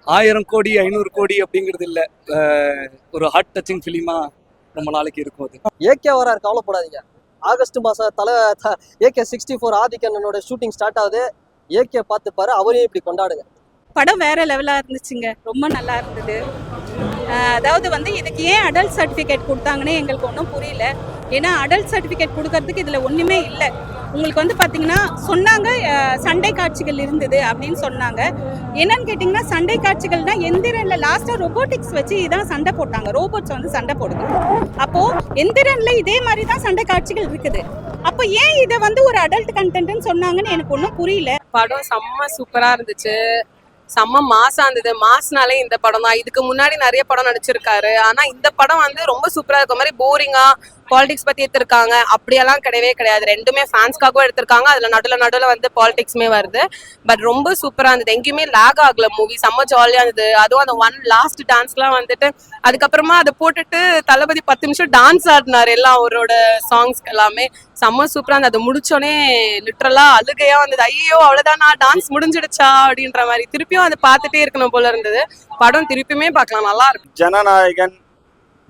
1000 கோடி 500 கோடி அப்படிங்கிறது இல்லை, ஒரு ஹார்ட் டச்சிங் ஃபிலிமா ரொம்ப நாளைக்கு இருக்கும் அது. ஏகே வராரு, கவலைப்படாதீங்க. ஆகஸ்ட் மாசம் ஏகே 64 ஆதிக்கண்ணனோட ஷூட்டிங் ஸ்டார்ட் ஆகுது. ஏகே பார்த்துப்பாரு, அவரையும் இப்படி கொண்டாடுங்க. படம் வேற லெவலா இருந்துச்சுங்க, ரொம்ப நல்லா இருந்தது. அதாவது வந்து இதுக்கு ஏன் அடல்ட் சர்டிஃபிகேட் கொடுத்தாங்கன்னு எங்களுக்கு ஒன்றும் புரியல. ஏன்னா அடல்ட் சர்டிஃபிகேட் கொடுக்கறதுக்கு இதில் ஒன்றுமே இல்லை. உங்களுக்கு வந்து பார்த்தீங்கன்னா சொன்னாங்க சண்டை காட்சிகள் இருந்தது அப்படின்னு சொன்னாங்க. என்னன்னு கேட்டிங்கன்னா சண்டை காட்சிகள்னா எந்திரனில் லாஸ்ட்டாக ரொபோட்டிக்ஸ் வச்சு இதான் சண்டை போட்டாங்க. ரோபோட்ஸ் வந்து சண்டை போடுது. அப்போது எந்திரனில் இதே மாதிரி தான் சண்டை காட்சிகள் இருக்குது. அப்போ ஏன் இதை வந்து ஒரு அடல்ட் கண்டென்ட்னு சொன்னாங்கன்னு எனக்கு ஒன்றும் புரியல. படம் செம்ம சூப்பராக இருந்துச்சு, செம்ம மாசா இருந்தது. மாஸ்னாலே இந்த படம் தான். இதுக்கு முன்னாடி நிறைய படம் நடிச்சிருக்காரு, ஆனா இந்த படம் வந்து ரொம்ப சூப்பரா இருக்க மாதிரி போரிங்கா பாலிடிக்ஸ் பத்தி எடுத்திருக்காங்க அப்படியெல்லாம் கிடையவே கிடையாது. ரெண்டுமே ஃபேன்ஸ்க்காகவும் எடுத்திருக்காங்க, அதுல நடுவில் வந்து பாலிடிக்ஸுமே வருது. பட் ரொம்ப சூப்பரா இருந்தது, எங்கேயுமே லேக் ஆகல. மூவி செம்ம ஜாலியா இருந்தது. அதுவும் அந்த ஒன் லாஸ்ட் டான்ஸ்லாம் வந்துட்டு அதுக்கப்புறமா அதை போட்டுட்டு தளபதி 10 நிமிஷம் டான்ஸ் ஆடினாரு எல்லாம் அவரோட சாங்ஸ்க்கு எல்லாமே. செம்ம சூப்பரா இருந்தது. அது முடிச்சோடனே லிட்டரலா அழுகையா வந்தது. ஐயோ அவ்வளவுதான், நான் டான்ஸ் முடிஞ்சிடுச்சா அப்படின்ற மாதிரி. திருப்பியும் அதை பார்த்துட்டே இருக்கணும் போல இருந்தது. படம் திருப்பியுமே பார்க்கலாம், நல்லா இருக்கும். ஜனநாயகன்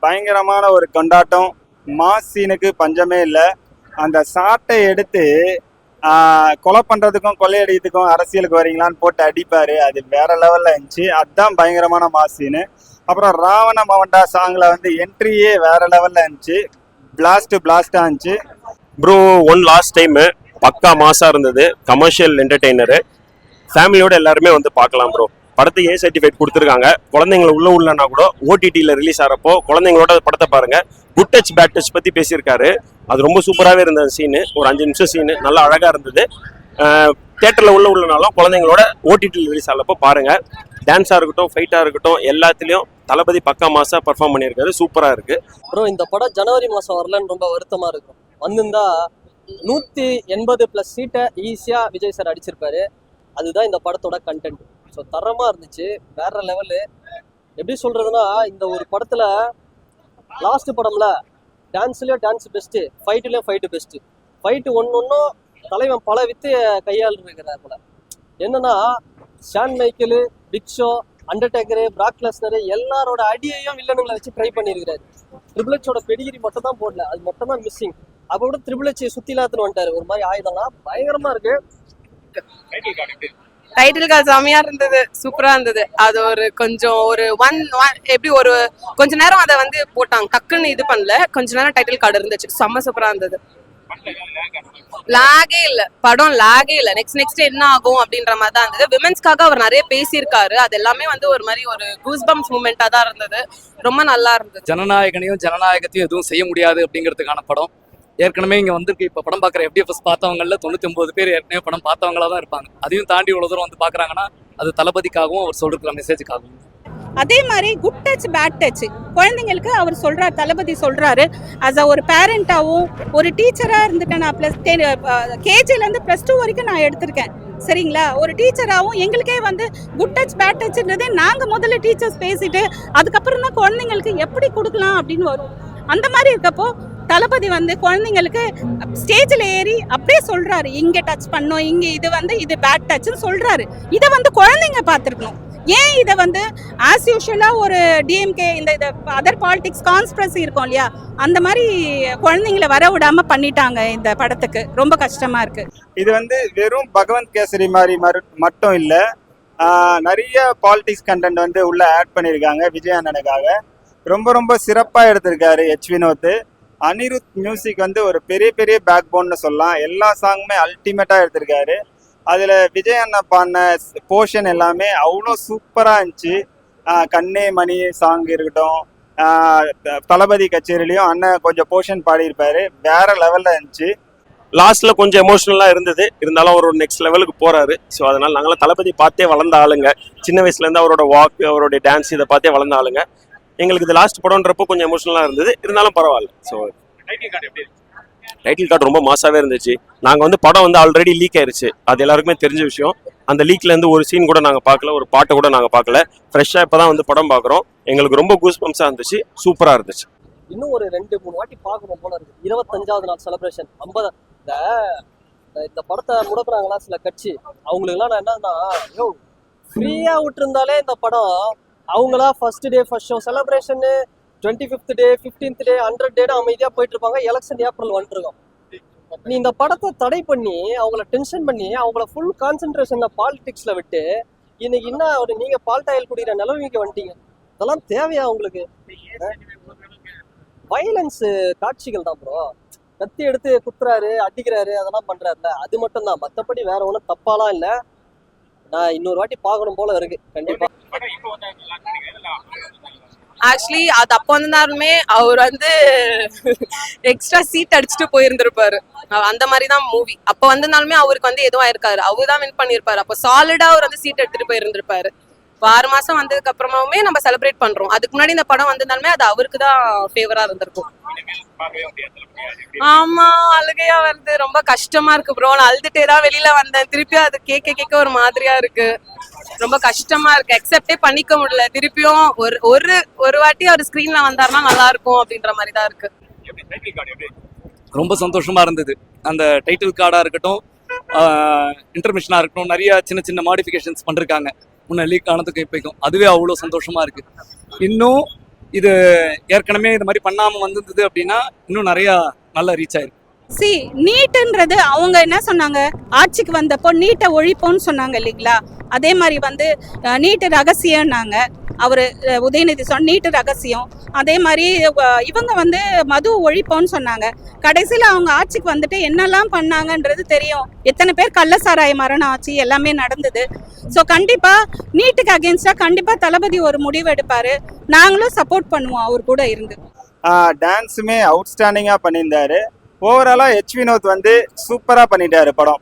பயங்கரமான ஒரு கொண்டாட்டம். மாஸ் சீனுக்கு பஞ்சமே இல்லை. அந்த சாட்டை எடுத்து கொலை பண்றதுக்கும் கொள்ளையடிக்கிறதுக்கும் அரசியலுக்கு வரீங்களான்னு போட்டு அடிப்பாரு, அது வேற லெவல்ல இருந்துச்சு. அதுதான் பயங்கரமான மாஸ் சீனு. அப்புறம் ராவண மவண்டா சாங்ல வந்து என்ட்ரியே வேற லெவல்ல இருந்துச்சு. பிளாஸ்டா இருந்துச்சு. ப்ரோ ஒன் லாஸ்ட் டைம் பக்கா மாசா இருந்தது. கமர்ஷியல் என்டர்டெய்னரு, ஃபேமிலியோட எல்லாருமே வந்து பார்க்கலாம் ப்ரோ. படத்துக்கு ஏ சர்டிஃபிகேட் கொடுத்துருக்காங்க. குழந்தைங்களை உள்ளனா கூட ஓடிடியில் ரிலீஸ் ஆகிறப்போ குழந்தைங்களோட படத்தை பாருங்க. குட் டச் பேட் டச் பற்றி பேசியிருக்காரு, அது ரொம்ப சூப்பராகவே இருந்தது. சீனு ஒரு 5 நிமிஷம் சீனு நல்லா அழகாக இருந்தது. தேட்டரில் உள்ளனாலும் குழந்தைங்களோட ஓடிடியில் ரிலீஸ் ஆகிறப்போ பாருங்க. டான்ஸாக இருக்கட்டும், ஃபைட்டாக இருக்கட்டும், எல்லாத்துலேயும் தளபதி பக்கா மாசா பர்ஃபார்ம் பண்ணியிருக்காரு, சூப்பராக இருக்கு. ப்ரோ இந்த படம் ஜனவரி மாதம் வரலன்னு ரொம்ப வருத்தமா இருக்கும். வந்திருந்தா 180+ சீட்டை ஈஸியாக விஜய் சார் அடிச்சிருப்பாரு. அதுதான் இந்த படத்தோட கண்டென்ட். ஸோ தரமாக இருந்துச்சு, வேற லெவலு. எப்படி சொல்கிறதுனா, இந்த ஒரு படத்தில் லாஸ்ட் படம்ல டான்ஸ்லேயும் டான்ஸ் பெஸ்ட்டு, ஃபைட்டுலேயும் ஃபைட்டு பெஸ்ட்டு. ஃபைட்டு ஒன்றும் தலைவன் பல வித்து கையாள் இருக்கிறார் போல. என்னன்னா Shawn Michael, Big Show, Undertaker, Brock Lesnar எல்லாரோட அடியையும் வில்லனுங்களை வச்சு ட்ரை பண்ணியிருக்கிறாரு. ட்ரிபிள் எச்சோட பெடிகிரி மட்டும் தான் போடல, அது மட்டும் தான் மிஸ்ஸிங். அப்போ கூட ட்ரிபிள் எச் சுற்றி இல்லாத்துன்னு வந்துட்டாரு. ஒரு மாதிரி ஆயுதம்லாம் பயங்கரமாக இருக்கு. டைட்டில் கார்டு செமையா இருந்தது, சூப்பரா இருந்தது. அது ஒரு கொஞ்சம் ஒரு எப்படி ஒரு கொஞ்ச நேரம் அதை வந்து போட்டாங்க, டக்குன்னு இது பண்ணல. கொஞ்ச நேரம் டைட்டில் கார்டு இருந்துச்சு, செம்ம சூப்பரா இருந்தது. லாகே இல்ல, படம் லாகே இல்ல. நெக்ஸ்ட் என்ன ஆகும் அப்படின்ற மாதிரி தான் இருந்தது. விமென்ஸ்க்காக அவர் நிறைய பேசியிருக்காரு, அது எல்லாமே வந்து ஒரு மாதிரி ஒரு கூஸ் பம்ப்ஸ் மூமெண்டா தான் இருந்தது. ரொம்ப நல்லா இருந்தது. ஜனநாயகனையும் ஜனநாயகத்தையும் எதுவும் செய்ய முடியாது அப்படிங்கிறதுக்கான படம். ஏற்கனவே இங்கே வந்திருக்கு. இப்போ படம் பார்க்குற FDFS பார்த்தவங்களில் 99 பேர் ஏற்கனவே படம் பார்த்தவங்களா தான் இருப்பாங்க. அதையும் தாண்டி இவ்வளோ தூரம் வந்து பார்க்குறாங்கன்னா அது தளபதிக்காகவும் அவர் சொல்லிருக்கிற மெசேஜுக்காகவும். அதே மாதிரி குட் டச் பேட் டச் குழந்தைங்களுக்கு அவர் சொல்றாரு, தளபதி சொல்றாரு. அஸ் ஒரு பேரண்டாவும் ஒரு டீச்சராக இருந்துட்டேன். நான் KG-லேருந்து +2 வரைக்கும் நான் எடுத்திருக்கேன், சரிங்களா. ஒரு டீச்சராகவும் எங்களுக்கே வந்து குட் டச் பேட் டச்ன்றதே நாங்கள் முதல்ல டீச்சர்ஸ் பேசிட்டு அதுக்கப்புறம் தான் குழந்தைங்களுக்கு எப்படி கொடுக்கலாம் அப்படின்னு வரும். அந்த மாதிரி இருக்கப்போ தளபதி வந்து குழந்தைங்களுக்கு ஸ்டேஜில் ஏறி அப்படியே சொல்றாரு, இங்க டச் பண்ணோம், இங்க இது வந்து இது பேட் டச்னு சொல்றாரு. இதை வந்து குழந்தைங்க பார்த்துருக்கணும். ஏன் இதை வந்து ஆஸ் யூஷுவலாக ஒரு டிஎம்கே இந்த அதர் பாலிடிக்ஸ் கான்ஸ்பிரசி இருக்கும் இல்லையா, அந்த மாதிரி குழந்தைங்களை வர விடாம பண்ணிட்டாங்க. இந்த படத்துக்கு ரொம்ப கஷ்டமா இருக்கு. இது வந்து வெறும் பகவந்த் கேசரி மாதிரி மட்டும் இல்லை, நிறைய பாலிடிக்ஸ் கண்டென்ட் வந்து உள்ள ஆட் பண்ணியிருக்காங்க விஜய் அண்ணனுக்காக. ரொம்ப சிறப்பாக எடுத்திருக்காரு H. வினோத். அனிருத் மியூசிக் வந்து ஒரு பெரிய பேக் போன்னு சொல்லலாம். எல்லா சாங்குமே அல்டிமேட்டாக எடுத்திருக்காரு. அதில் விஜய் அண்ணா பாடின போர்ஷன் எல்லாமே அவ்வளோ சூப்பராக இருந்துச்சு. கண்ணே மணி சாங் இருக்கட்டும், தளபதி கச்சேரிலையும் அண்ணன் கொஞ்சம் போர்ஷன் பாடியிருப்பாரு, வேற லெவலில் இருந்துச்சு. லாஸ்ட்ல கொஞ்சம் எமோஷனலாக இருந்தது, இருந்தாலும் அவர் ஒரு நெக்ஸ்ட் லெவலுக்கு போறாரு. ஸோ அதனால நாங்களாம் தளபதி பார்த்தே வளர்ந்த ஆளுங்க. சின்ன வயசுலேருந்து அவரோட வாக், அவருடைய டான்ஸ் இதை பார்த்தே வளர்ந்த ஆளுங்க. எங்களுக்கு இது லாஸ்ட் படம்ன்றப்போ கொஞ்சம் எமோஷனலாக இருந்தது, இருந்தாலும் பரவாயில்ல. ஸோ டைட்டில் கார்டு ரொம்ப மாசாவே இருந்துச்சு. நாங்கள் வந்து படம் வந்து ஆல்ரெடி லீக் ஆயிருச்சு, அது எல்லாருக்குமே தெரிஞ்ச விஷயம். அந்த லீக்லேருந்து ஒரு சீன் கூட நாங்கள் பார்க்கல, ஒரு பாட்டை கூட நாங்கள் பார்க்கல. ஃப்ரெஷ்ஷாக இப்போ தான் வந்து படம் பார்க்குறோம். எங்களுக்கு ரொம்ப கூஸ் பம்ப்ஸாக இருந்துச்சு, சூப்பராக இருந்துச்சு. இன்னும் ஒரு 2-3 வாட்டி பார்க்கணும் போல இருக்கு. 25வது நாள் செலிப்ரேஷன் 50 இந்த படத்தை முடக்குறாங்களா சில கட்சி, அவங்களுக்குலாம் நான் என்னன்னா, ஃப்ரீயா விட்டுருந்தாலே இந்த படம் அவங்களா first day first show celebration 25th டே 15th டே 100 டேன்னு அமைதியா போயிட்டு இருப்பாங்க. எலெக்ஷன் ஏப்ரல் வந்துருக்கும். நீ இந்த படத்தை தடை பண்ணி அவங்கள டென்ஷன் பண்ணி அவங்கள ஃபுல் கான்சென்ட்ரேஷன்ல பாலிடிக்ஸ்ல விட்டு இன்னைக்கு என்ன ஒரு நீங்க பால்டாயில் குடிக்கிற நிலைமைக்கு வந்துட்டீங்க. இதெல்லாம் தேவையா உங்களுக்கு? வயலன்ஸ் காட்சிகள் தான் ப்ரோ. கத்தி எடுத்து குத்துறாரு அடிக்கிறாரு அதெல்லாம் பண்றாருல, அது மட்டும் தான். மற்றபடி வேற ஒன்றும் தப்பாலாம் இல்லை. நான் இன்னொரு வாட்டி பார்க்கணும் போல இருக்கு கண்டிப்பா. ஆக்சுவலி அது அப்போ வந்திருந்தாலுமே அவர் வந்து எக்ஸ்ட்ரா சீட் அடிச்சுட்டு போயிருந்திருப்பாரு. அந்த மாதிரி தான் மூவி. அப்போ வந்திருந்தாலுமே அவருக்கு வந்து எதுவும் ஆயிருக்காரு. அவர் தான் வின் பண்ணியிருப்பாரு. அப்போ சாலிடா அவர் வந்து சீட் எடுத்துட்டு போயிருந்திருப்பாரு. 6 மாசம் வந்ததுக்கு அப்புறமாவுமே நம்ம செலிப்ரேட் பண்றோம். அதுக்கு முன்னாடி இந்த படம் வந்திருந்தாலுமே அது அவருக்கு தான் ஃபேவரா இருந்திருக்கும். ஆமா, அழுகையா வருது. ரொம்ப கஷ்டமா இருக்கு ப்ரோ. நான் அழுதுட்டே தான் வெளியில வந்தேன். திருப்பி அது கேட்க ஒரு மாதிரியா இருக்கு. ரொம்ப கஷ்டமா இருக்கு. அக்செப்டே பண்ணிக்க முடியல. திருப்பியும் ஒரு வாட்டி அவர் ஸ்கிரீன்ல வந்தாருன்னா நல்லா இருக்கும் அப்படின்ற மாதிரி தான் இருக்கு. ரொம்ப சந்தோஷமா இருந்தது. அந்த டைட்டில் கார்டா இருக்கட்டும், இன்டர்மிஷனா இருக்கட்டும், நிறைய சின்ன சின்ன மாடிஃபிகேஷன்ஸ் பண்ணிருக்காங்க முன்ன லீக் ஆனதுக்கு இப்போக்கும். அதுவே அவ்வளோ சந்தோஷமா இருக்கு. இன்னும் இது ஏற்கனவே இது மாதிரி பண்ணாம வந்திருந்தது அப்படின்னா இன்னும் நிறைய நல்லா ரீச் ஆயிருக்கு. நீட்டுன்றது அவங்க என்ன சொன்னாங்க, ஆட்சிக்கு வந்தப்போ நீட்டை ஒழிப்போன்னு சொன்னாங்க இல்லைங்களா? அதே மாதிரி வந்து நீட்டு ரகசியம்னாங்க. அவர் உதயநிதி சொன்ன நீட்டு ரகசியம். அதே மாதிரி இவங்க வந்து மது ஒழிப்போன்னு சொன்னாங்க. கடைசியில் அவங்க ஆட்சிக்கு வந்துட்டு என்னெல்லாம் பண்ணாங்கன்றது தெரியும். எத்தனை பேர் கள்ளசாராய மரணம் ஆச்சு, எல்லாமே நடந்தது. ஸோ கண்டிப்பாக நீட்டுக்கு அகேன்ஸ்டாக கண்டிப்பாக தளபதி ஒரு முடிவு எடுப்பார். நாங்களும் சப்போர்ட் பண்ணுவோம் அவர் கூட இருந்து. டான்ஸுமே அவுட்ஸ்டாண்டிங்காக பண்ணியிருந்தாரு. ஓவராலாக வினோத் வந்து சூப்பராக பண்ணிட்டாரு படம்.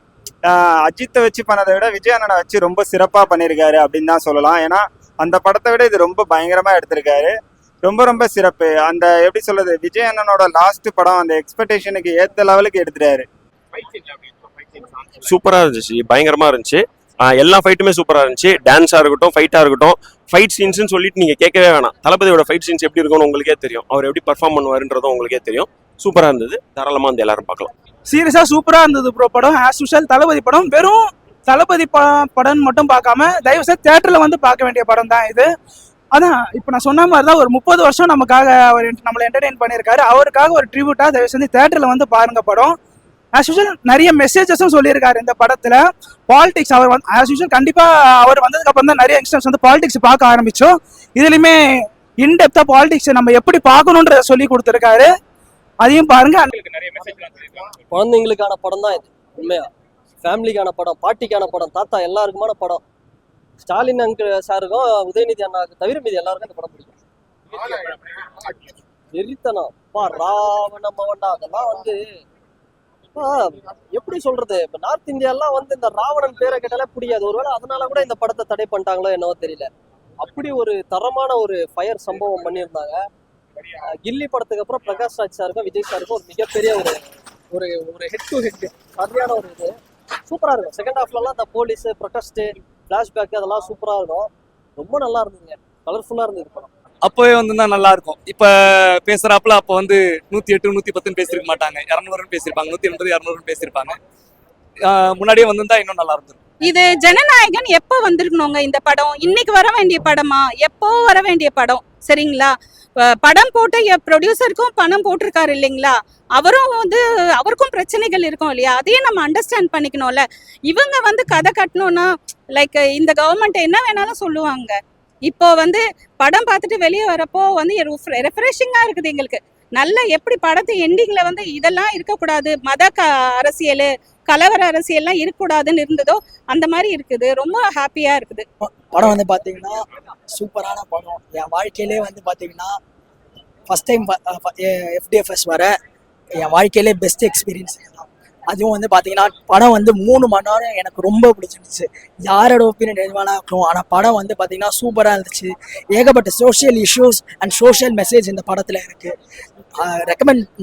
அஜித்தை வச்சு பண்ணதை விட விஜய் அண்ணனை வச்சு ரொம்ப சிறப்பாக பண்ணியிருக்காரு அப்படின்னு தான் சொல்லலாம். ஏன்னா அந்த படத்தை விட இது ரொம்ப பயங்கரமாக எடுத்திருக்காரு. ரொம்ப ரொம்ப சிறப்பு. அந்த எப்படி சொல்றது, விஜய் அண்ணனோட லாஸ்ட் படம் அந்த எக்ஸ்பெக்டேஷனுக்கு ஏற்ற லெவலுக்கு எடுத்துட்டாரு. சூப்பரா இருந்துச்சு, பயங்கரமா இருந்துச்சு. எல்லா ஃபைட்டுமே சூப்பரா இருந்துச்சு. டான்ஸா இருக்கட்டும், ஃபைட்டா இருக்கட்டும். ஃபைட் சீன்ஸ்னு சொல்லிட்டு நீங்க கேட்கவே வேணாம். தளபதியோட ஃபைட் சீன்ஸ் எப்படி இருக்கும்னு உங்களுக்கே தெரியும். அவர் எப்படி பர்ஃபார்ம் பண்ணுவாருன்றதும் உங்களுக்கே தெரியும். சூப்பரா இருந்தது. தாராளமா வந்து எல்லாரும் பார்க்கலாம். சீரியஸா சூப்பரா இருந்தது ப்ரோ. படம் ஆஸ் யூஷுவல் தளபதி படம். வெறும் தளபதி படம் மட்டும் பார்க்காம தயவு செய்து தியேட்டர்ல வந்து பார்க்க வேண்டிய படம் தான் இது. அதான் இப்போ நான் சொன்ன மாதிரி தான், ஒரு 30 வருஷம் நமக்காக அவர் நம்மளை என்டர்டெயின் பண்ணியிருக்காரு. அவருக்காக ஒரு ட்ரிபியூட்டா தயவு செஞ்சு தியேட்டர்ல வந்து பாருங்க படம். ஆஸ் யூஷுவல் நிறைய மெசேஜஸும் சொல்லியிருக்காரு இந்த படத்துல. பாலிடிக்ஸ் அவர் வந்து ஆஸ் யூஷுவல் கண்டிப்பா அவர் வந்ததுக்கு அப்புறம் தான் நிறைய யங்ஸ்டர்ஸ் வந்து பாலிடிக்ஸ் பார்க்க ஆரம்பிச்சோம். இதுலயுமே இன்டெப்தா பாலிடிக்ஸ் நம்ம எப்படி பார்க்கணுன்றத சொல்லி கொடுத்துருக்காரு. அதையும் பாருங்க. குழந்தைங்களுக்கான படம் தான் இது. உண்மையா ஃபேமிலிக்கான படம், பாட்டிக்கான படம், தாத்தா எல்லாருக்குமான படம். ஸ்டாலின் அங்கிள் சாருக்கும் உதயநிதி அண்ணாவுக்கு தவிர மீது எல்லாருக்கும் இந்த படம் பிடிக்கும். எரித்தனம் ராவண மவண்டா அதெல்லாம் வந்து எப்படி சொல்றது, இப்ப நார்த் இந்தியாலாம் வந்து இந்த ராவணன் பேரை கேட்டாலே பிடிக்காது. ஒருவேளை அதனால கூட இந்த படத்தை தடை பண்ணிட்டாங்களோ என்னவோ தெரியல. அப்படி ஒரு தரமான ஒரு ஃபயர் சம்பவம் பண்ணியிருந்தாங்க. கில்லி படத்துக்கு அப்புறம் பிரகாஷ் ராஜ் சாருக்கும் விஜய் சாருக்கும் ஒரு மிகப்பெரிய ஒரு ஒரு ஒரு ஹெட் டு ஹெட் சரியான ஒரு இது சூப்பரா இருக்கும். செகண்ட் ஹாஃப்லாம் இந்த போலீஸ் ப்ரொடெஸ்ட் பிளாஷ்பேக் அதெல்லாம் சூப்பரா இருக்கும். ரொம்ப நல்லா இருந்ததுங்க, கலர்ஃபுல்லா இருந்தது படம். அப்போவே வந்து தான் நல்லா இருக்கும். இப்போ பேசுறாப்புல அப்போ வந்து 108 110 பேசியிருக்க மாட்டாங்க, 200 பேசியிருப்பாங்க, 180 200 பேசியிருப்பாங்க. முன்னாடியே வந்திருந்தா இன்னும் நல்லா இருந்திருக்கும். இது ஜனநாயகன் எப்போ வந்திருக்கணுங்க இந்த படம்? இன்னைக்கு வர வேண்டிய படமா? எப்போ வர வேண்டிய படம் சரிங்களா? படம் போட்ட ப்ரொடியூசருக்கும் பணம் போட்டிருக்காரு இல்லைங்களா? அவரும் வந்து அவருக்கும் பிரச்சனைகள் இருக்கும் இல்லையா? அதையும் நம்ம அண்டர்ஸ்டாண்ட் பண்ணிக்கணும்ல. இவங்க வந்து கதை கட்டணும்னா லைக் இந்த கவர்மெண்ட் என்ன வேணாலும் சொல்லுவாங்க. இப்போ வந்து படம் பார்த்துட்டு வெளியே வரப்போ வந்து ரெஃப்ரெஷிங்கா இருக்குது எங்களுக்கு. நல்ல எப்படி படத்து எண்டிங்ல வந்து இதெல்லாம் இருக்கக்கூடாது, மத அரசியல் கலவர அரசியல்லாம் இருக்கக்கூடாதுன்னு இருந்ததோ அந்த மாதிரி இருக்குது. ரொம்ப ஹாப்பியா இருக்குது. படம் வந்து பாத்தீங்கன்னா சூப்பரான படம். என் வாழ்க்கையிலே வந்து பாத்தீங்கன்னா ஃபர்ஸ்ட் டைம் FDFS வர என் வாழ்க்கையிலே பெஸ்ட் எக்ஸ்பீரியன்ஸ் தான். அதுவும் வந்து பாத்தீங்கன்னா படம் வந்து 3 மணி நேரம் எனக்கு ரொம்ப பிடிச்சிருந்துச்சு. யாரோட ஒப்பீனியன் எதுவானா இருக்கும், ஆனால் படம் வந்து பாத்தீங்கன்னா சூப்பராக இருந்துச்சு. ஏகப்பட்ட social issues and social message இந்த படத்தில் இருக்கு.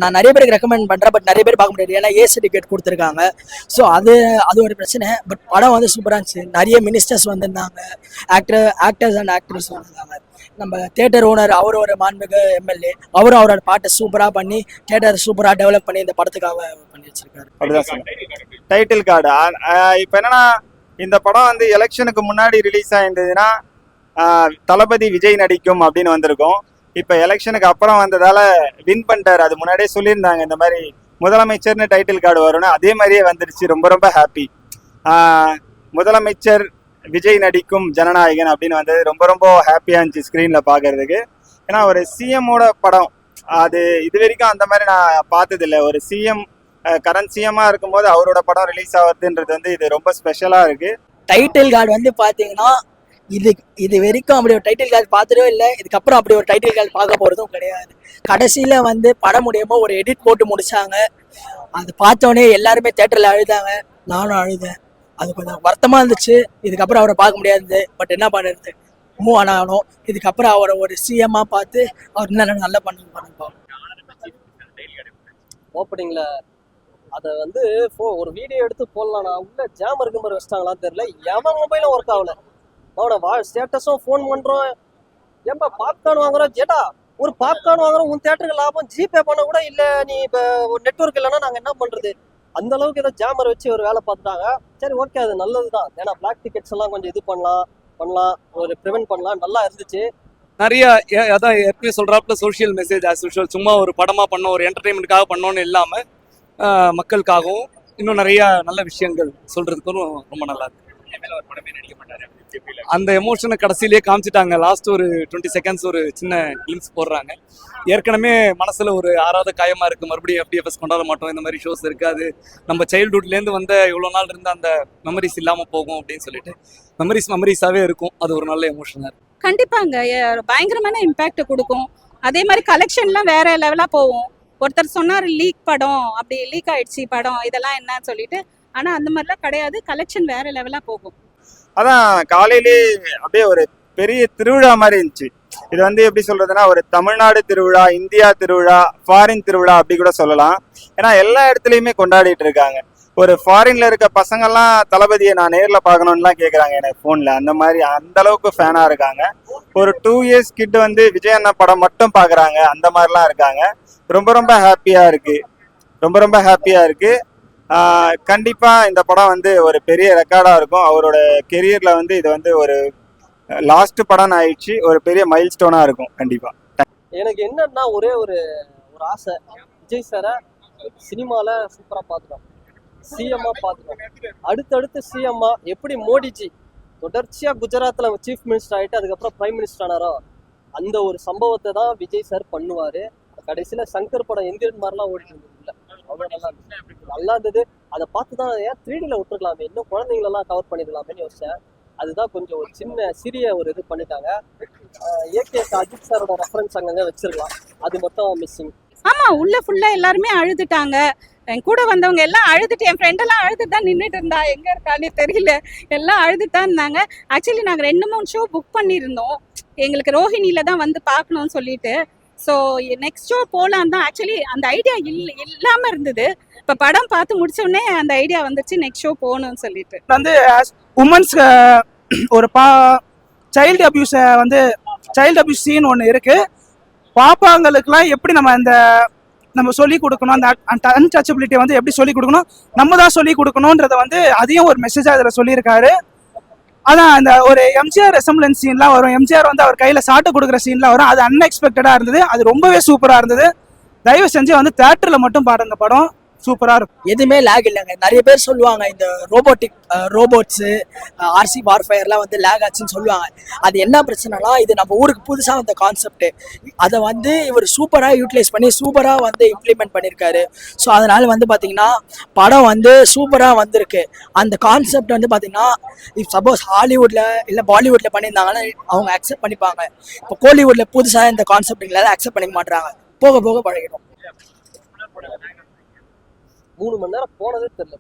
நான் நிறைய பேருக்கு ரெக்கமெண்ட் பண்ணுறேன், பட் நிறைய பேர் பார்க்க முடியாது, ஏன்னா ஏ சர்டிஃபிகேட் கொடுத்துருக்காங்க. ஸோ அது ஒரு பிரச்சனை. பட் படம் வந்து சூப்பராக இருந்துச்சு. நிறைய மினிஸ்டர்ஸ் வந்திருந்தாங்க, ஆக்டர்ஸ் அண்ட் ஆக்ட்ரஸ் வந்திருந்தாங்க. நம்ம தியேட்டர் ஓனர் அவர் ஒரு மாண்புமிகு MLA, அவரும் அவரோட பாட்டை சூப்பராக பண்ணி தியேட்டர் சூப்பராக டெவலப் பண்ணி இந்த படத்துக்காக பண்ணி வச்சிருக்காரு. அப்படிதான் டைட்டில் கார்டு. இப்போ என்னன்னா இந்த படம் வந்து எலெக்ஷனுக்கு முன்னாடி ரிலீஸ் ஆயிருந்ததுன்னா தளபதி விஜய் நடிக்கும் அப்படின்னு வந்திருக்கும். இப்போ எலெக்ஷனுக்கு அப்புறம் வந்ததால வின் பண்ணிட்டார். அது முன்னாடியே சொல்லியிருந்தாங்க இந்த மாதிரி முதலமைச்சர்னு டைட்டில் கார்டு வரும்னு, அதே மாதிரியே வந்துருச்சு. ரொம்ப ரொம்ப ஹாப்பி. முதலமைச்சர் விஜய் நடிக்கும் ஜனநாயகன் அப்படின்னு வந்தது ரொம்ப ரொம்ப ஹாப்பியாக இருந்துச்சு ஸ்க்ரீனில் பார்க்கறதுக்கு. ஏன்னா ஒரு சிஎம்மோட படம், அது இது வரைக்கும் அந்த மாதிரி நான் பார்த்ததில்லை. ஒரு சிஎம் கரண்ட் சிஎம்மாக இருக்கும்போது அவரோட படம் ரிலீஸ் ஆகுதுன்றது வந்து இது ரொம்ப ஸ்பெஷலாக இருக்குது. டைட்டில் கார்டு வந்து பார்த்தீங்கன்னா இது வரைக்கும் அப்படி ஒரு டைட்டில் கார்டு பார்த்துட்டே இல்லை. இதுக்கப்புறம் அப்படி ஒரு டைட்டில் கார்டு பார்க்க போகிறதும் கிடையாது. கடைசியில் வந்து படம் முடியுமோ ஒரு எடிட் போட்டு முடிச்சாங்க. அது பார்த்தோன்னே எல்லாருமே தேட்டரில் அழுதாங்க, நானும் அழுதேன். அது கொஞ்சம் வருத்தமாக இருந்துச்சு. இதுக்கப்புறம் அவரை பார்க்க முடியாது, பட் என்ன பண்ணுறது, மூவ் ஆனாலும் இதுக்கப்புறம் அவரை ஒரு சிஎம்மாக பார்த்து அவர் இன்னும் நல்லா பண்ணுவோம். ஓப்பனிங்ல அதை வந்து ஒரு வீடியோ எடுத்து போடலாம்னா உள்ள ஜாம் இருக்கு மாதிரி வச்சிட்டாங்களான்னு தெரியல. எவன் மொபைலும் ஒர்க் ஆகல. அவனை ஸ்டேட்டஸும் ஃபோன் பண்றோம், ஏன்பா பாப்கார்ன் வாங்குறோம், ஜேட்டா ஒரு பாப்கார்ன் வாங்குறோம், உன் தேட்டருக்கு லாபம் ஜிபே பண்ண கூட இல்ல, நீ இப்போ ஒரு நெட்வொர்க் இல்லைன்னா நாங்க என்ன பண்றது, அந்த அளவுக்கு ஏதோ ஜாமர் வச்சு ஒரு வேலை பார்த்துட்டாங்க. சரி ஓகே, அது நல்லதுதான். ஏன்னா பிளாக் டிக்கெட்ஸ் எல்லாம் கொஞ்சம் இது பண்ணலாம், ஒரு ப்ரிவென்ட் பண்ணலாம், நல்லா இருந்துச்சு. நிறைய அதான் ஏற்கனவே சொல்றாப்புல சோஷியல் மெசேஜ் ஆஸ் யூஷுவல், சும்மா ஒரு படமா பண்ணோம், ஒரு என்டர்டைன்மெண்ட்டுக்காக பண்ணோன்னு இல்லாம மக்களுக்காகவும் இன்னும் நிறைய நல்ல விஷயங்கள் சொல்றதுக்கும் ரொம்ப நல்லா இருக்கு. அந்த எமோஷனை கடைசியிலேயே காமிச்சிட்டாங்க. லாஸ்ட் ஒரு 20 செகண்ட்ஸ் ஒரு சின்ன கிளிம்ஸ் போடுறாங்க. ஏற்கனவே மனசுல ஒரு ஆறாவது காயமா இருக்கு, மறுபடியும் FDFS கொண்டாட மாட்டோம், இந்த மாதிரி ஷோஸ் இருக்காது, நம்ம சைல்ட்ஹுட்லேருந்து வந்த இவ்வளோ நாள் இருந்த அந்த மெமரிஸ் இல்லாமல் போகும் அப்படின்னு சொல்லிட்டு மெமரிஸாவே இருக்கும். அது ஒரு நல்ல எமோஷனாக இருக்கும். கண்டிப்பாங்க பயங்கரமான இம்பேக்ட் கொடுக்கும். அதே மாதிரி கலெக்ஷன்லாம் வேற லெவலாக போகும். ஒருத்தர் சொன்னார் லீக் படம், அப்படி லீக் ஆயிடுச்சு படம், இதெல்லாம் என்னன்னு சொல்லிட்டு. ஆனால் அந்த மாதிரிலாம் கிடையாது, கலெக்ஷன் வேற லெவலாக போகும். அதான் காலையிலே அப்படியே ஒரு பெரிய திருவிழா மாதிரி இருந்துச்சு. இது வந்து எப்படி சொல்றதுன்னா ஒரு தமிழ்நாடு திருவிழா, இந்தியா திருவிழா, ஃபாரின் திருவிழா அப்படி கூட சொல்லலாம். ஏன்னா எல்லா இடத்துலையுமே கொண்டாடிட்டு இருக்காங்க. ஒரு ஃபாரின்ல இருக்க பசங்கள்லாம் தளபதியை நான் நேரில் பார்க்கணும்லாம் கேட்குறாங்க எனக்கு ஃபோனில். அந்த மாதிரி அந்த அளவுக்கு ஃபேனாக இருக்காங்க. ஒரு 2 years கிட் வந்து விஜய் அண்ணா படம் மட்டும் பார்க்குறாங்க, அந்த மாதிரிலாம் இருக்காங்க. ரொம்ப ரொம்ப ஹாப்பியாக இருக்கு. கண்டிப்பாக இந்த படம் வந்து ஒரு பெரிய ரெக்கார்டாக இருக்கும். அவரோட கெரியரில் வந்து இது வந்து ஒரு லாஸ்ட் படம் ஆயிடுச்சு, ஒரு பெரிய மைல் ஸ்டோனாக இருக்கும் கண்டிப்பாக. எனக்கு என்னன்னா ஒரே ஒரு ஆசை, விஜய் சாரை சினிமாவில் சூப்பராக பார்த்துட்டோம், சிஎம்மா பார்த்துட்டோம். அடுத்தடுத்து சிஎம்மா எப்படி மோடிஜி தொடர்ச்சியாக குஜராத்தில் சீஃப் மினிஸ்டர் ஆகிட்டு அதுக்கப்புறம் பிரைம் மினிஸ்டர் ஆனாரோ அந்த ஒரு சம்பவத்தை தான் விஜய் சார் பண்ணுவார். கடைசியில் சங்கர் படம் எந்திரன் மாதிரிலாம் ஓடிட்டு இருந்தது இல்லை, அவ்வளோ நல்லா இருந்தது. அதை பார்த்து தான் ஏன் 3Dல விட்டுருக்கலாமே, இன்னும் குழந்தைங்களெல்லாம் கவர் பண்ணிடலாமேன்னு யோசிச்சேன். அதுதான் கொஞ்சம் ஒரு சிறிய ஒரு இது பண்ணிட்டாங்க. ஏகே அஜித் சாரோட ரெஃபரன்ஸ் அங்கங்க வச்சிருக்கலாம், அது மட்டும் மிஸ்ஸிங். ஆமா, உள்ள ஃபுல்லா எல்லாருமே அழுதுட்டாங்க. என் கூட வந்தவங்க எல்லாம் அழுதுட்டு, என் ஃப்ரெண்ட் எல்லாம் அழுதுட்டு தான் நின்றுட்டு இருந்தா, எங்க இருக்கான்னு தெரியல, எல்லாம் அழுதுட்டு தான் இருந்தாங்க. ஆக்சுவலி நாங்க 2-3 ஷோ புக் பண்ணியிருந்தோம், எங்களுக்கு ரோஹிணியில தான் வந்து பார்க்கணும்னு சொல்லிட்டு. ஸோ நெக்ஸ்ட் ஷோ போகலான் தான். ஆக்சுவலி அந்த ஐடியா இல்லாமல் இருந்தது. இப்போ படம் பார்த்து முடிச்ச உடனே அந்த ஐடியா வந்துச்சு, நெக்ஸ்ட் ஷோ போகணும்னு சொல்லிட்டு. வந்து உமன்ஸ் ஒரு சைல்டு அபியூஸை வந்து சைல்டு அபியூஸ் சீன் ஒன்று இருக்குது. பாப்பாங்களுக்குலாம் எப்படி நம்ம சொல்லிக் கொடுக்கணும், அந்த அன்டச்சபிலிட்டியை வந்து எப்படி சொல்லிக் கொடுக்கணும், நம்ம தான் சொல்லிக் கொடுக்கணுன்றத வந்து அதையும் ஒரு மெசேஜாக அதில் சொல்லியிருக்காரு. அதான் அந்த ஒரு எம்ஜிஆர் ரெசம்பிளன்ஸ் சீன்லாம் வரும், எம்ஜிஆர் வந்து அவர் கையில் சாட்டை கொடுக்குற சீன்லாம் வரும். அது அன்எக்ஸ்பெக்டடாக இருந்தது, அது ரொம்பவே சூப்பராக இருந்தது. தயவு செஞ்சு வந்து தேட்டரில் மட்டும் பாருங்க, படம் சூப்பராக இருக்கும். எதுவுமே லேக் இல்லைங்க. நிறைய பேர் சொல்லுவாங்க இந்த ரோபோட்ஸு ஆர்சி வார்ஃபயர்லாம் வந்து லேக் ஆச்சுன்னு சொல்லுவாங்க. அது என்ன பிரச்சனைனா, இது நம்ம ஊருக்கு புதுசாக வந்த கான்செப்ட், அதை வந்து இவர் சூப்பராக யூட்டிலைஸ் பண்ணி சூப்பராக வந்து இம்ப்ளிமெண்ட் பண்ணியிருக்காரு. ஸோ அதனால வந்து பார்த்தீங்கன்னா படம் வந்து சூப்பராக வந்திருக்கு. அந்த கான்செப்ட் வந்து பார்த்தீங்கன்னா இஃப் சப்போஸ் ஹாலிவுட்டில் இல்லை பாலிவுட்டில் பண்ணியிருந்தாங்கன்னா அவங்க அக்செப்ட் பண்ணிப்பாங்க. இப்போ கோலிவுட்டில் புதுசாக இந்த கான்செப்ட்டுங்களால அக்செப்ட் பண்ணிக்க மாட்டாங்க, போக போக பழகிடும். 3 மணி நேரம் போனதே தெரியல.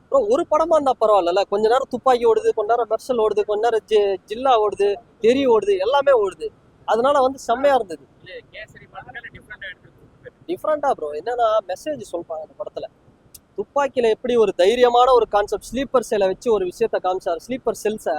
அப்புறம் ஒரு படமா இருந்தா பரவாயில்ல, கொஞ்ச நேரம் துப்பாக்கி ஓடுது, கொஞ்ச நேரம் மெர்சல் ஓடுது, கொஞ்ச நேரம் ஜில்லா ஓடுது, தெரி ஓடுது, எல்லாமே ஓடுது. அதனால வந்து செம்மையா இருந்தது. டிஃப்ரெண்டா ப்ரோ, என்னன்னா மெசேஜ் சொல்றாங்க அந்த படத்துல. துப்பாக்கியில எப்படி ஒரு தைரியமான ஒரு கான்செப்ட், ஸ்லீப்பர் செல்லை வச்சு ஒரு விஷயத்த காமிச்சாரு, ஸ்லீப்பர் செல்ஸை.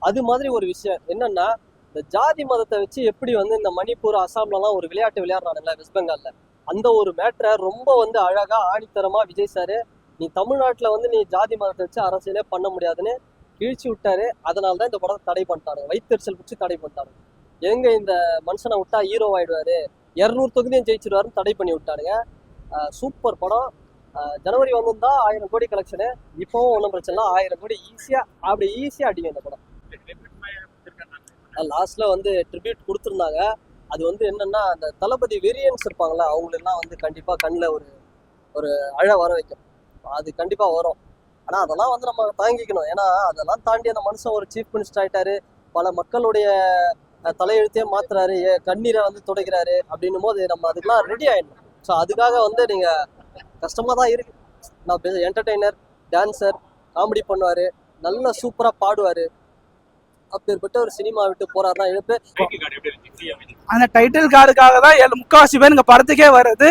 அது மாதிரி ஒரு விஷயம் என்னன்னா, இந்த ஜாதி மதத்தை வச்சு எப்படி வந்து இந்த மணிப்பூர் அசாம்லலாம் ஒரு விளையாட்டு விளையாடுறானுங்களா வெஸ்ட் பெங்கால்ல, அந்த ஒரு மேட்டரை ரொம்ப வந்து அழகா ஆணித்தரமா விஜய் சாரு நீ தமிழ்நாட்டுல வந்து நீ ஜாதி மதத்தை வச்சு அரசியலே பண்ண முடியாதுன்னு கிழிச்சு விட்டாரு. அதனால தான் இந்த படத்தை தடை பண்ணிட்டாங்க, வயிற்றுச்சல் பிடிச்சி தடை பண்ணிட்டாங்க. எங்க இந்த மனுஷனை விட்டா ஹீரோ ஆயிடுவாரு, 200 தொகுதியும் ஜெயிச்சிருவாருன்னு தடை பண்ணி விட்டாருங்க. சூப்பர் படம். ஜனவரி வந்திருந்தா 1000 கோடி கலெக்ஷனு. இப்போவும் ஒன்றும் பிரச்சனை இல்லை, 1000 கோடி ஈஸியா அடிக்கும் இந்த படம். லாஸ்ட்ல வந்து ட்ரிபியூட் கொடுத்துருந்தாங்க. அது வந்து என்னன்னா, அந்த தளபதி வெரியன்ஸ் இருப்பாங்களா, அவங்களெல்லாம் வந்து கண்டிப்பா கண்ணில் ஒரு அழ வர வைக்கும். அது கண்டிப்பா வரும். ஆனா அதெல்லாம் வந்து நம்ம தாங்கிக்கணும். ஏன்னா அதெல்லாம் தாண்டி அந்த மனுஷன் ஒரு சீஃப் மினிஸ்டர் ஆயிட்டாரு, பல மக்களுடைய தலையெழுத்தையே மாத்துறாரு, கண்ணீரை வந்து துடைக்கிறாரு அப்படின்னும் போது நம்ம அதுக்கெல்லாம் ரெடி ஆயிடணும். ஸோ அதுக்காக வந்து நீங்க கஷ்டமா தான் இருக்கு. நான் என்டர்டெய்னர், டான்சர், காமெடி பண்ணுவாரு, நல்ல சூப்பரா பாடுவாரு. அப்பேற்பட்ட ஒரு சினிமா விட்டு போறாருன்னா எழுப்பு. அந்த டைட்டில் கார்டுக்காக தான் முக்காவாசி பேர் இங்க படத்துக்கே வருது.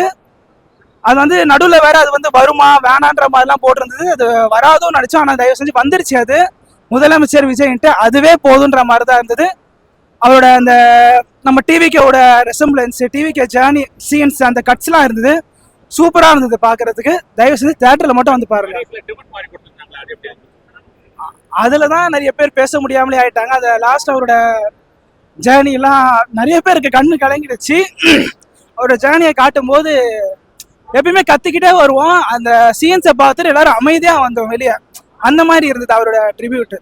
அது வந்து நடுவில் வேற அது வந்து வருமா வேணான்ற மாதிரிலாம் போட்டிருந்தது. அது வராதுன்னு நினைச்சோம், ஆனால் தயவு செஞ்சு வந்துருச்சு. அது முதலமைச்சர் விஜய்ன்ட்டு அதுவே போதுன்ற மாதிரி தான் இருந்தது. அவரோட அந்த நம்ம டிவிக்கோட ரெசம்பிளன்ஸ், டிவிக்கே ஜேர்னி சீன்ஸ், அந்த கட்ஸ்லாம் இருந்தது, சூப்பராக இருந்தது பார்க்கறதுக்கு. தயவு செஞ்சு தேட்டரில் மட்டும் வந்து பாருங்க. அதில் தான் நிறைய பேர் பேச முடியாமலே ஆயிட்டாங்க. அதை லாஸ்ட் அவரோட ஜேர்னிலாம் நிறைய பேருக்கு கண்ணு கலங்கிடுச்சு. அவரோட ஜேர்னியை காட்டும் போது எப்பயுமே கத்திக்கிட்டே வருவோம். அந்த சீன்ஸை பார்த்துட்டு எல்லாரும் அமைதியாக வந்தோம் வெளியே. அந்த மாதிரி இருந்தது அவரோட ட்ரிபியூட்.